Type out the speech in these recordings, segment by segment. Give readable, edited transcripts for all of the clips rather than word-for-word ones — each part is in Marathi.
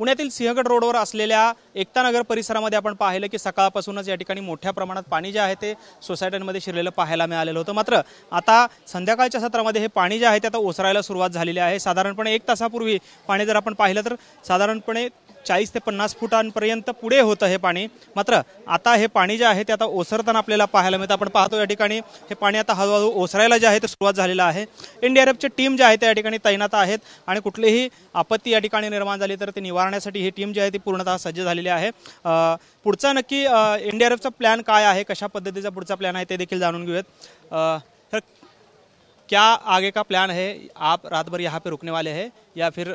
पुण्यातील सिंहगड रोडवर असलेल्या एकता नगर परिसरामध्ये आपण पाहिलं की सकाळपासूनच या ठिकाणी मोठ्या प्रमाणात पाणी जे आहे ते सोसायट्यांमध्ये शिरलेलं पाहायला मिळालेलं होतं। मात्र आता संध्याकाळच्या सत्रामध्ये हे पाणी जे आहे ते आता ओसरायला सुरुवात झालेली आहे। साधारणपणे 1 तासापूर्वी पाणी जर आपण पाहिलं तर साधारणपणे 40 ते 50 फुटांपर्यंत पुढे होतं हे पाणी। मात्र आता हे पाणी जे आहे ते आता ओसरताना आपल्याला पाहायला मिळतं। आपण पाहतो या ठिकाणी हे पाणी आता हळूहळू ओसरायला जे आहे ते सुरुवात झालेलं आहे। एनडीआरएफची टीम जी आहे त्या ठिकाणी तैनात आहेत आणि कुठलीही आपत्ती या ठिकाणी निर्माण झाली तर ते निवारण्यासाठी ही टीम जी आहे ती पूर्णतः सज्ज झालेली आहे। पुढचा नक्की एनडीआरएफचा प्लॅन काय आहे, कशा पद्धतीचा पुढचा प्लॅन आहे ते देखील जाणून घेऊयात। तर क्या आगे का प्लान है? आप रात भर यहाँ पे रुकने वाले हैं या फिर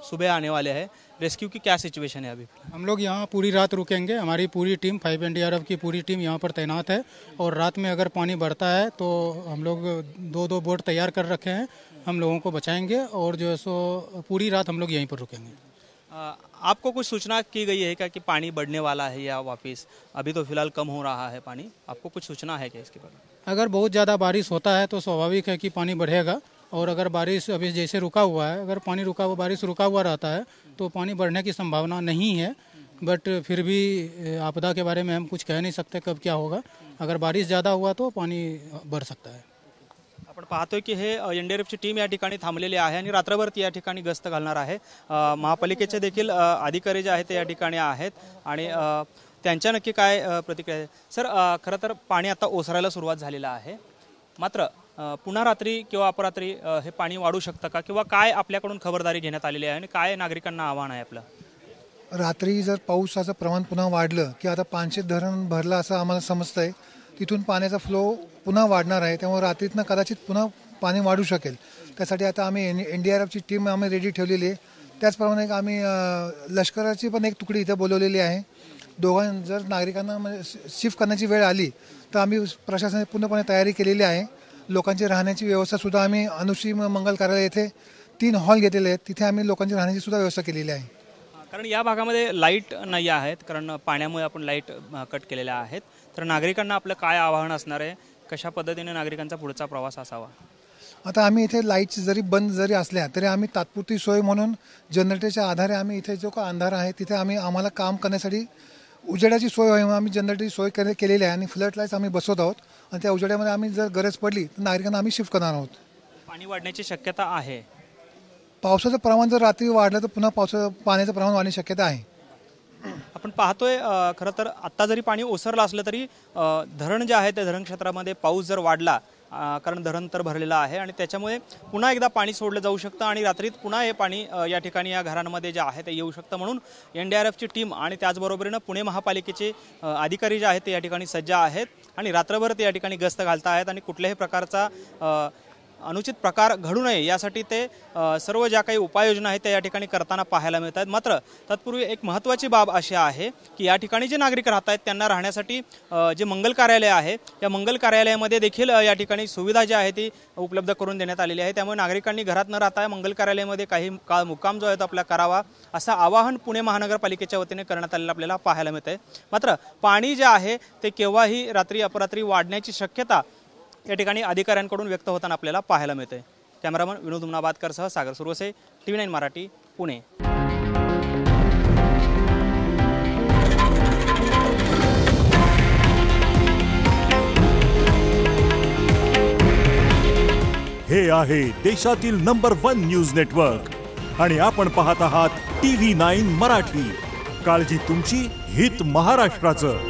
सुबह आने वाले हैं? रेस्क्यू की क्या सिचुएशन है अभी? हम लोग यहाँ पूरी रात रुकेंगे। हमारी पूरी टीम 5 एनडीआरएफ की पूरी टीम यहाँ पर तैनात है और रात में अगर पानी बढ़ता है तो हम लोग 2-2 बोट तैयार कर रखे हैं, हम लोगों को बचाएंगे और जो है सो पूरी रात हम लोग यहीं पर रुकेंगे। आपको कुछ सूचना की गई है क्या कि पानी बढ़ने वाला है या वापस? अभी तो फिलहाल कम हो रहा है पानी, आपको कुछ सूचना है क्या इसके बारे में? अगर बहुत ज़्यादा बारिश होता है तो स्वाभाविक है कि पानी बढ़ेगा और अगर बारिश अभी जैसे रुका हुआ है, अगर पानी रुका हुआ बारिश रुका हुआ रहता है तो पानी बढ़ने की संभावना नहीं है। बट फिर भी आपदा के बारे में हम कुछ कह नहीं सकते कब क्या होगा। अगर बारिश ज़्यादा हुआ तो पानी बढ़ सकता है। आपण पाहतोय की हे एनडीआरएफची टीम या ठिकाणी थांबलेली आहे आणि रात्रभर ती या ठिकाणी गस्त घालणार आहे। महापालिकेचे देखील अधिकारी जे आहेत ते या ठिकाणी आहेत आणि त्यांच्या नक्की काय प्रतिक्रिया आहे? सर, खरं तर पाणी आता ओसरायला सुरुवात झालेलं आहे, मात्र पुन्हा रात्री किंवा अपरात्री हे पाणी वाढू शकतं का किंवा काय आपल्याकडून खबरदारी घेण्यात आलेली आहे आणि काय नागरिकांना आव्हान आहे आपलं? रात्री जर पावसाचं प्रमाण पुन्हा वाढलं की आता पानशेत धरण भरलं असं आम्हाला समजतंय, तिथून पाण्याचा फ्लो पुन्हा वाढणार आहे, त्यामुळे रात्रीतनं कदाचित पुन्हा पाणी वाढू शकेल। त्यासाठी आता आम्ही एनडीआरएफची टीम आम्ही रेडी ठेवलेली आहे। त्याचप्रमाणे आम्ही लष्कराची पण एक तुकडी इथं बोलवलेली आहे। जर नागरिकांना म्हणजे शिफ्ट करण्याची वेळ आली तर आम्ही प्रशासनाने पूर्णपणे तयारी केलेली आहे। लोकांची राहण्याची व्यवस्था सुद्धा आम्ही अनुश्री मंगल कार्यालय येथे 3 हॉल घेतलेले आहेत, तिथे आम्ही लोकांची राहण्याची सुद्धा व्यवस्था केलेली आहे। कारण या भागामध्ये लाईट नाही आहेत, कारण पाण्यामुळे आपण लाईट कट केलेल्या आहेत। तर नागरिकांना आपलं काय आवाहन असणार आहे, कशा पद्धतीने नागरिकांचा पुढचा प्रवास असावा? आता आम्ही इथे लाईट्स जरी बंद जरी असल्या तरी आम्ही तात्पुरती सोय म्हणून जनरेटरच्या आधारे आम्ही इथे जो का अंधार आहे तिथे आम्हाला काम करण्यासाठी उजेडाची सोय होईल म्हणून आम्ही जनरेटरची सोय केलेली आहे आणि फ्लड लाईट्स आम्ही बसवत आहोत आणि त्या उजेडामध्ये आम्ही जर गरज पडली तर नागरिकांना आम्ही शिफ्ट करणार आहोत। पाणी वाढण्याची शक्यता आहे? पावसाचं प्रमाण जर रात्री वाढलं तर पुन्हा पाण्याचं प्रमाण वाढण्याची शक्यता आहे। आपण पाहतोय खरं तर आत्ता जरी पाणी ओसरलं असलं तरी धरण जे आहे त्या धरण क्षेत्रामध्ये पाऊस जर वाढला, कारण धरण तर भरलेलं आहे आणि त्याच्यामुळे पुन्हा एकदा पाणी सोडलं जाऊ शकतं आणि रात्रीत पुन्हा हे पाणी या ठिकाणी या घरांमध्ये जे आहे ते येऊ शकतं। म्हणून एनडीआरएफची टीम आणि त्याचबरोबरीनं पुणे महापालिकेचे अधिकारी जे आहेत ते या ठिकाणी सज्ज आहेत आणि रात्रभर ते या ठिकाणी गस्त घालत आहेत आणि कुठल्याही प्रकारचा अनुचित प्रकार घडू नये यासाठी ते सर्व ज्या काही उपाययोजना आहेत त्या या ठिकाणी करताना पाहायला मिळत आहेत। मात्र तत्पूर्वी एक महत्त्वाची बाब अशी आहे की या ठिकाणी जे नागरिक राहत आहेत त्यांना राहण्यासाठी जे मंगल कार्यालय आहे या मंगल कार्यालयामध्ये देखील या ठिकाणी सुविधा जी आहे ती उपलब्ध करून देण्यात आलेली आहे। त्यामुळे नागरिकांनी घरात न राहता मंगल कार्यालयामध्ये काही काळ मुक्काम जो आहे तो आपला करावा असं आवाहन पुणे महानगरपालिकेच्या वतीने करण्यात आलेलं आपल्याला पाहायला मिळत आहे। मात्र पाणी जे आहे ते केव्हाही रात्री अपरात्री वाढण्याची शक्यता या ठिकाणी अधिकाऱ्यांकडून व्यक्त होताना आपल्याला पाहायला मिळते। कॅमेरामन विनोद उमनाबादकरसह सागर सुरवसे, TV9 मराठी, पुणे। हे आहे देशातील नंबर 1 न्यूज नेटवर्क आणि आपण पाहत आहात TV9 मराठी। काळजी तुमची, हित महाराष्ट्राचं।